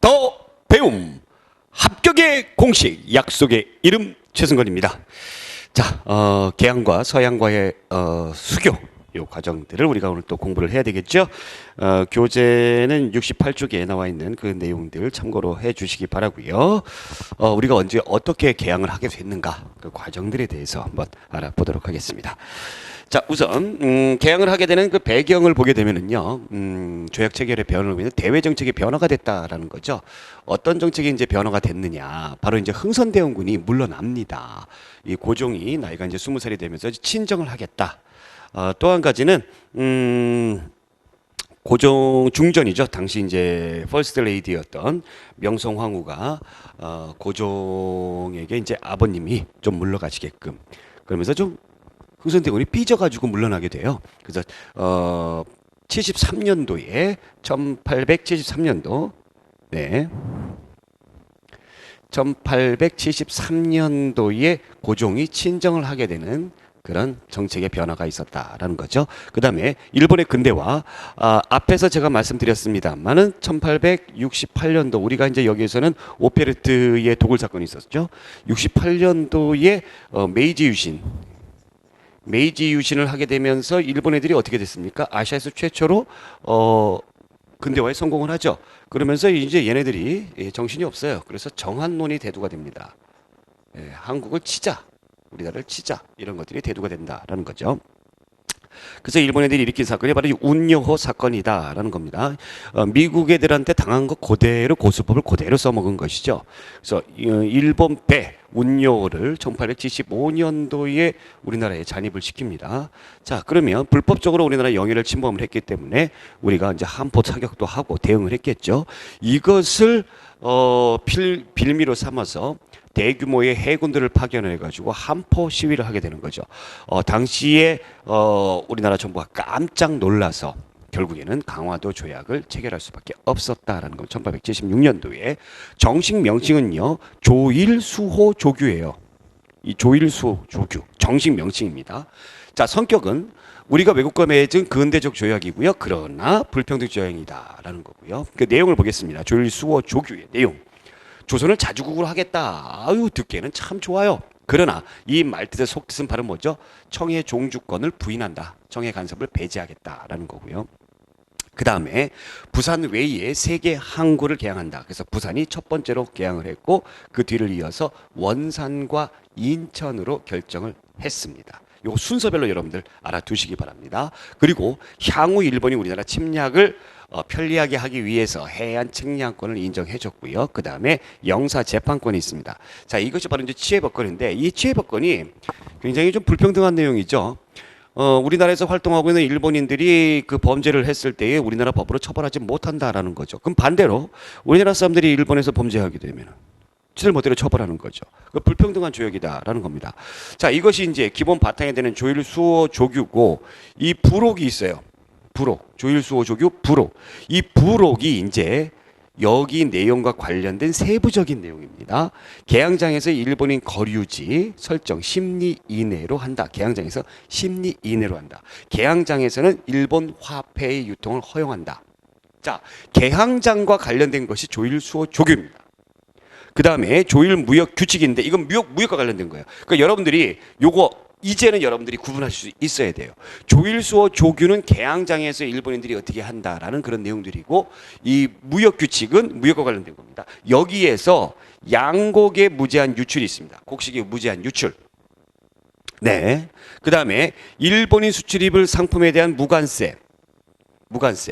더 배움 합격의 공식 약속의 이름 최승건입니다. 자, 개항과 서양과의 수교 요 과정들을 우리가 오늘 또 공부를 해야 되겠죠. 교재는 68쪽에 나와 있는 그 내용들 참고로 해 주시기 바라고요. 우리가 언제 어떻게 개항을 하게 됐는가 그 과정들에 대해서 한번 알아보도록 하겠습니다. 자, 우선 개항을 하게 되는 그 배경을 보게 되면은요, 조약 체결의 변화로 인해 대외 정책의 변화가 됐다라는 거죠. 어떤 정책이 이제 변화가 됐느냐, 바로 이제 흥선대원군이 물러납니다. 이 고종이 나이가 이제 20살이 되면서 친정을 하겠다. 또 한 가지는 고종 중전이죠. 당시 이제 퍼스트 레이디였던 명성황후가 고종에게 이제 아버님이 좀 물러가시게끔 그러면서 좀 흥선대원이 삐져가지고 물러나게 돼요. 그래서 73년도에 1873년도 네. 1873년도에 고종이 친정을 하게 되는 그런 정책의 변화가 있었다라는 거죠. 그 다음에 일본의 근대화, 앞에서 제가 말씀드렸습니다만은 1868년도 우리가 이제 여기에서는 오페르트의 도굴 사건이 있었죠. 68년도에 메이지 유신을 하게 되면서 일본 애들이 어떻게 됐습니까? 아시아에서 최초로 근대화에 성공을 하죠. 그러면서 이제 얘네들이 정신이 없어요. 그래서 정한론이 대두가 됩니다. 한국을 치자. 우리나라를 치자 이런 것들이 대두가 된다라는 거죠. 그래서 일본 애들이 일으킨 사건이 바로 운요호 사건이다라는 겁니다. 미국 애들한테 당한 거 그대로 고수법을 그대로 써먹은 것이죠. 그래서 일본 배 운요호를 1875년도에 우리나라에 잔입을 시킵니다. 자, 그러면 불법적으로 우리나라 영해를 침범을 했기 때문에 우리가 이제 한포 타격도 하고 대응을 했겠죠. 이것을 빌미로 삼아서 대규모의 해군들을 파견해가지고 한포 시위를 하게 되는 거죠. 당시에 우리나라 정부가 깜짝 놀라서 결국에는 강화도 조약을 체결할 수밖에 없었다라는 거. 1876년도에 정식 명칭은요 조일수호 조규예요. 이 조일수호 조규 정식 명칭입니다. 자, 성격은 우리가 외국과 맺은 근대적 조약이고요. 그러나 불평등 조약이다라는 거고요. 그 내용을 보겠습니다. 조일수호 조규의 내용. 조선을 자주국으로 하겠다. 아유, 듣기에는 참 좋아요. 그러나 이 말뜻의 속뜻은 바로 뭐죠? 청해 종주권을 부인한다. 청해 간섭을 배제하겠다라는 거고요. 그 다음에 부산 외에 3개 항구를 개항한다. 그래서 부산이 첫 번째로 개항을 했고 그 뒤를 이어서 원산과 인천으로 결정을 했습니다. 요 순서별로 여러분들 알아두시기 바랍니다. 그리고 향후 일본이 우리나라 침략을 편리하게 하기 위해서 해안 측량권을 인정해줬고요. 그 다음에 영사 재판권이 있습니다. 자, 이것이 바로 이제 치해법권인데 이 치해법권이 굉장히 좀 불평등한 내용이죠. 우리나라에서 활동하고 있는 일본인들이 그 범죄를 했을 때에 우리나라 법으로 처벌하지 못한다라는 거죠. 그럼 반대로 우리나라 사람들이 일본에서 범죄하게 되면 지들 멋대로 처벌하는 거죠. 그 불평등한 조약이다라는 겁니다. 자, 이것이 이제 기본 바탕에 되는 조일수호 조규고 이 부록이 있어요. 부록, 조일수호 조규 부록. 이 부록이 이제 여기 내용과 관련된 세부적인 내용입니다. 개항장에서 일본인 거류지 설정 10리 이내로 한다. 개항장에서 10리 이내로 한다. 개항장에서는 일본 화폐의 유통을 허용한다. 자, 개항장과 관련된 것이 조일수호 조규입니다. 그 다음에 조일 무역 규칙인데 이건 무역과 관련된 거예요. 그러니까 여러분들이 요거 이제는 여러분들이 구분할 수 있어야 돼요. 조일수호 조규는 개항장에서 일본인들이 어떻게 한다라는 그런 내용들이고 이 무역 규칙은 무역과 관련된 겁니다. 여기에서 양곡의 무제한 유출이 있습니다. 곡식의 무제한 유출. 네. 그 다음에 일본인 수출입을 상품에 대한 무관세.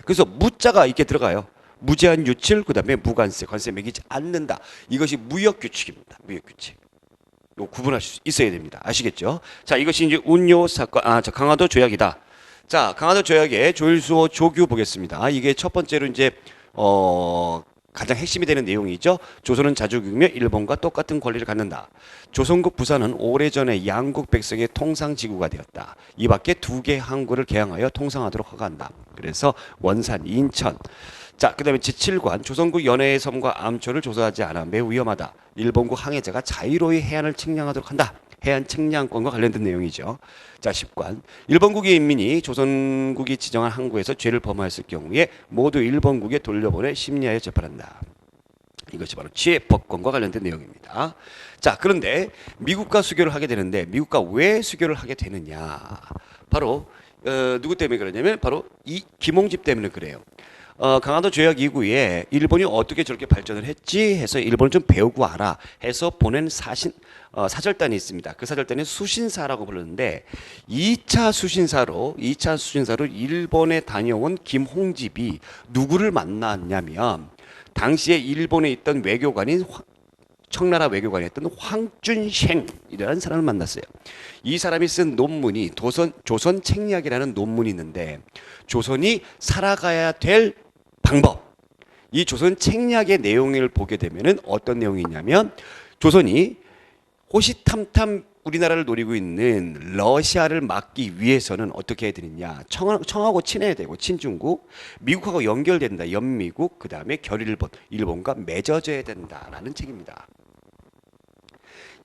그래서 무자가 이렇게 들어가요. 무제한 유출, 그 다음에 무관세, 관세 매기지 않는다. 이것이 무역 규칙입니다. 무역 규칙. 요 구분하실 수 있어야 됩니다. 아시겠죠? 자, 이것이 이제 운요 사건, 강화도 조약이다. 자, 강화도 조약의 조일수호 조규 보겠습니다. 이게 첫 번째로 이제, 가장 핵심이 되는 내용이죠. 조선은 자주국이며 일본과 똑같은 권리를 갖는다. 조선국 부산은 오래전에 양국 백성의 통상지구가 되었다. 이 밖에 2개 항구를 개항하여 통상하도록 허가한다. 그래서 원산, 인천. 자, 그 다음에 제7관 조선국 연해의 섬과 암초를 조사하지 않아 매우 위험하다. 일본국 항해자가 자유로이 해안을 측량하도록 한다. 해안 측량권과 관련된 내용이죠. 자, 10관 일본국의 인민이 조선국이 지정한 항구에서 죄를 범하였을 경우에 모두 일본국에 돌려보내 심리하여 재판한다. 이것이 바로 취해법권과 관련된 내용입니다. 자, 그런데 미국과 수교를 하게 되는데 미국과 왜 수교를 하게 되느냐? 바로 누구 때문에 그러냐면 바로 이 김홍집 때문에 그래요. 강화도 조약 이후에 일본이 어떻게 저렇게 발전을 했지 해서 일본을 좀 배우고 와라 해서 보낸 사절단이 있습니다. 그 사절단이 수신사라고 부르는데 2차 수신사로 일본에 다녀온 김홍집이 누구를 만났냐면 당시에 일본에 있던 외교관인 청나라 외교관이었던 황준생이라는 사람을 만났어요. 이 사람이 쓴 논문이 조선 책략이라는 논문이 있는데 조선이 살아가야 될 방법, 이 조선 책략의 내용을 보게 되면은 어떤 내용이 있냐면 조선이 호시탐탐 우리나라를 노리고 있는 러시아를 막기 위해서는 어떻게 해야 되느냐. 청하고 친해야 되고 친중국, 미국하고 연결된다. 연미국, 그 다음에 결일본, 일본과 맺어져야 된다라는 책입니다.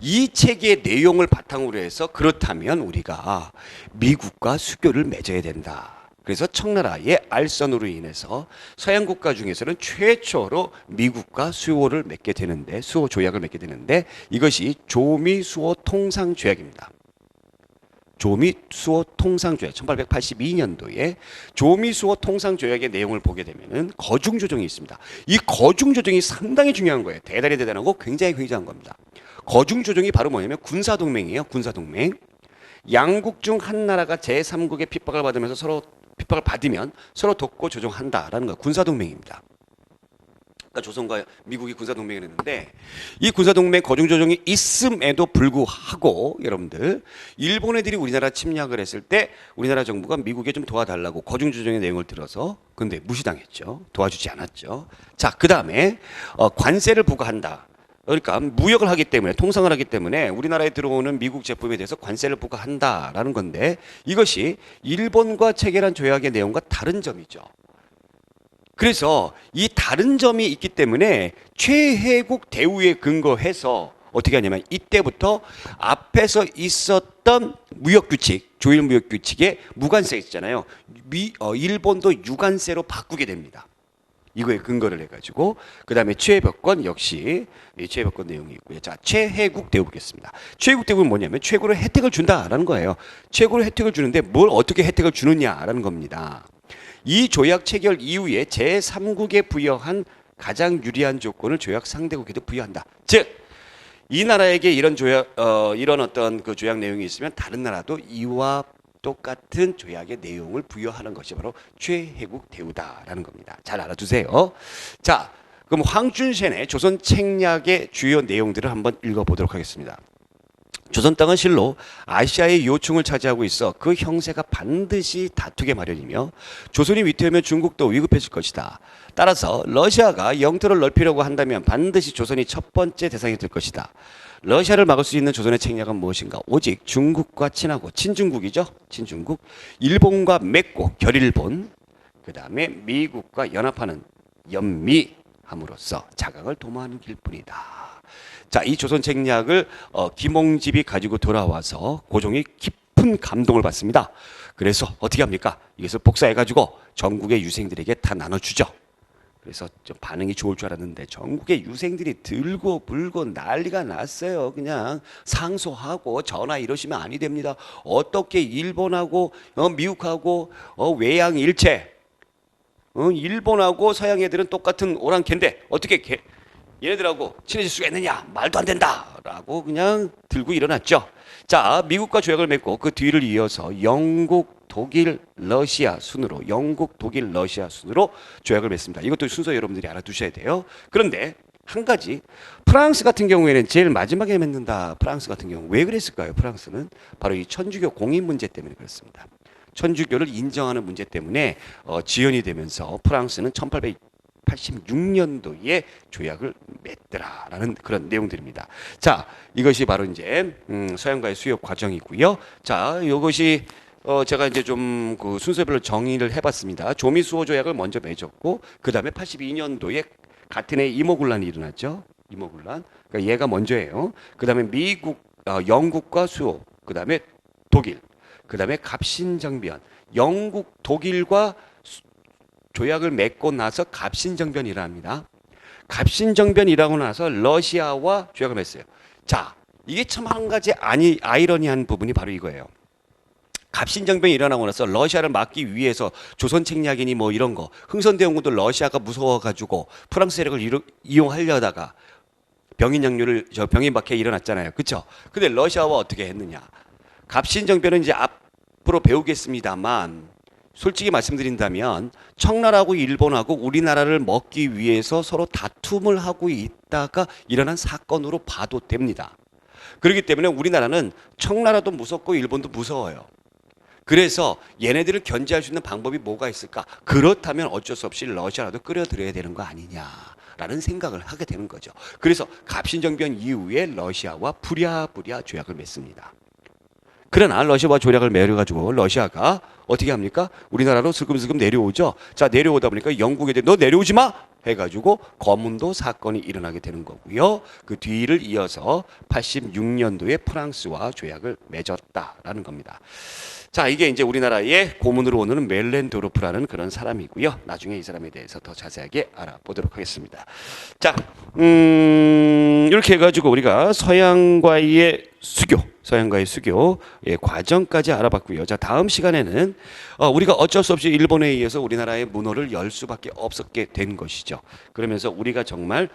이 책의 내용을 바탕으로 해서 그렇다면 우리가 미국과 수교를 맺어야 된다. 그래서 청나라의 알선으로 인해서 서양 국가 중에서는 최초로 미국과 수호를 맺게 되는데, 수호 조약을 맺게 되는데 이것이 조미수호 통상조약입니다. 조미수호 통상조약 1882년도에 조미수호 통상조약의 내용을 보게 되면은 거중조정이 있습니다. 이 거중조정이 상당히 중요한 거예요. 대단하고 굉장히 굉장한 겁니다. 거중조정이 바로 뭐냐면 군사동맹이에요. 군사동맹. 양국 중 한 나라가 제3국의 핍박을 받으면서 서로 핍박을 받으면 서로 돕고 조정한다라는 거 군사동맹입니다. 그러니까 조선과 미국이 군사동맹을 했는데 이 군사동맹 거중조정이 있음에도 불구하고 여러분들 일본 애들이 우리나라 침략을 했을 때 우리나라 정부가 미국에 좀 도와달라고 거중조정의 내용을 들어서 근데 무시당했죠. 도와주지 않았죠. 자, 그 다음에 관세를 부과한다. 그러니까 무역을 하기 때문에 통상을 하기 때문에 우리나라에 들어오는 미국 제품에 대해서 관세를 부과한다라는 건데 이것이 일본과 체결한 조약의 내용과 다른 점이죠. 그래서 이 다른 점이 있기 때문에 최혜국 대우에 근거해서 어떻게 하냐면 이때부터 앞에서 있었던 무역규칙, 조일 무역규칙에 무관세 있잖아요. 일본도 유관세로 바꾸게 됩니다. 이거에 근거를 해가지고 그 다음에 최혜법권 역시 최혜법권 내용이 있고요. 자, 최혜국 대우 보겠습니다. 최혜국 대우는 뭐냐면 최고로 혜택을 준다라는 거예요. 최고로 혜택을 주는데 뭘 어떻게 혜택을 주느냐라는 겁니다. 이 조약 체결 이후에 제3국에 부여한 가장 유리한 조건을 조약 상대국에도 부여한다. 즉, 이 나라에게 이런 조약, 이런 어떤 그 조약 내용이 있으면 다른 나라도 이와 똑같은 조약의 내용을 부여하는 것이 바로 최혜국 대우다라는 겁니다. 잘 알아두세요. 자, 그럼 황준센의 조선 책략의 주요 내용들을 한번 읽어보도록 하겠습니다. 조선 땅은 실로 아시아의 요충을 차지하고 있어 그 형세가 반드시 다투게 마련이며 조선이 위태하면 중국도 위급해질 것이다. 따라서 러시아가 영토를 넓히려고 한다면 반드시 조선이 첫 번째 대상이 될 것이다. 러시아를 막을 수 있는 조선의 책략은 무엇인가? 오직 중국과 친하고 친중국이죠. 친중국. 일본과 맺고 결일본. 그 다음에 미국과 연합하는 연미함으로써 자각을 도모하는 길뿐이다. 자, 이 조선 책략을 김홍집이 가지고 돌아와서 고종이 깊은 감동을 받습니다. 그래서 어떻게 합니까? 이것을 복사해가지고 전국의 유생들에게 다 나눠주죠. 그래서 좀 반응이 좋을 줄 알았는데 전국의 유생들이 들고 불고 난리가 났어요. 그냥 상소하고 전화 이러시면 아니 됩니다. 어떻게 일본하고 미국하고 외양일체 일본하고 서양 애들은 똑같은 오랑캐인데 어떻게 얘네들하고 친해질 수가 있느냐? 말도 안 된다라고 그냥 들고 일어났죠. 자, 미국과 조약을 맺고 그 뒤를 이어서 영국, 독일, 러시아 순으로 조약을 맺습니다. 이것도 순서 여러분들이 알아두셔야 돼요. 그런데 한 가지 프랑스 같은 경우에는 제일 마지막에 맺는다. 프랑스 같은 경우 왜 그랬을까요? 프랑스는 바로 이 천주교 공인 문제 때문에 그렇습니다. 천주교를 인정하는 문제 때문에 지연이 되면서 프랑스는 1886년도에 조약을 맺더라라는 그런 내용들입니다. 자, 이것이 바로 이제 서양과의 수요 과정이고요. 자, 이것이 제가 이제 좀 그 순서별로 정의를 해봤습니다. 조미수호 조약을 먼저 맺었고 그 다음에 82년도에 같은 해 이모군란이 일어났죠. 이모군란. 그러니까 얘가 먼저예요. 그 다음에 영국과 수호. 그 다음에 독일. 그 다음에 갑신정변. 영국, 독일과 조약을 맺고 나서 갑신정변이 일어납니다. 갑신정변이라고 나서 러시아와 조약을 맺었어요. 자, 이게 참 한 가지 아이러니한 부분이 바로 이거예요. 갑신정변이 일어나고 나서 러시아를 막기 위해서 조선 책략이니 뭐 이런 거 흥선대원군도 러시아가 무서워가지고 프랑스 세력을 이용하려다가 병인 박해 일어났잖아요. 그렇죠? 근데 러시아와 어떻게 했느냐? 갑신정변은 이제 앞으로 배우겠습니다만 솔직히 말씀드린다면 청나라하고 일본하고 우리나라를 먹기 위해서 서로 다툼을 하고 있다가 일어난 사건으로 봐도 됩니다. 그렇기 때문에 우리나라는 청나라도 무섭고 일본도 무서워요. 그래서 얘네들을 견제할 수 있는 방법이 뭐가 있을까? 그렇다면 어쩔 수 없이 러시아라도 끌어들여야 되는 거 아니냐라는 생각을 하게 되는 거죠. 그래서 갑신정변 이후에 러시아와 부랴부랴 조약을 맺습니다. 그러나 러시아와 조약을 맺어가지고 러시아가 어떻게 합니까? 우리나라로 슬금슬금 내려오죠. 자, 내려오다 보니까 영국에 너 내려오지 마! 해가지고 거문도 사건이 일어나게 되는 거고요. 그 뒤를 이어서 86년도에 프랑스와 조약을 맺었다라는 겁니다. 자, 이게 이제 우리나라의 고문으로 오는 멜렌도르프라는 그런 사람이고요. 나중에 이 사람에 대해서 더 자세하게 알아보도록 하겠습니다. 자, 이렇게 해가지고 우리가 서양과의 수교 과정까지 알아봤고요. 자, 다음 시간에는 우리가 어쩔 수 없이 일본에 의해서 우리나라의 문호를 열 수밖에 없었게 된 것이죠. 그러면서 우리가 정말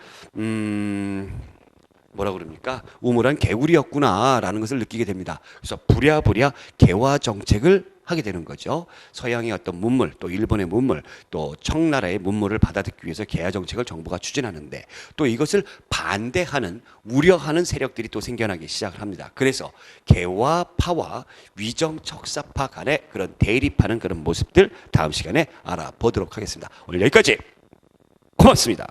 뭐라 그럽니까? 우물한 개구리였구나라는 것을 느끼게 됩니다. 그래서 부랴부랴 개화 정책을 하게 되는 거죠. 서양의 어떤 문물, 또 일본의 문물, 또 청나라의 문물을 받아들이기 위해서 개화 정책을 정부가 추진하는데 또 이것을 반대하는, 우려하는 세력들이 또 생겨나기 시작을 합니다. 그래서 개화파와 위정척사파 간의 그런 대립하는 그런 모습들 다음 시간에 알아보도록 하겠습니다. 오늘 여기까지. 고맙습니다.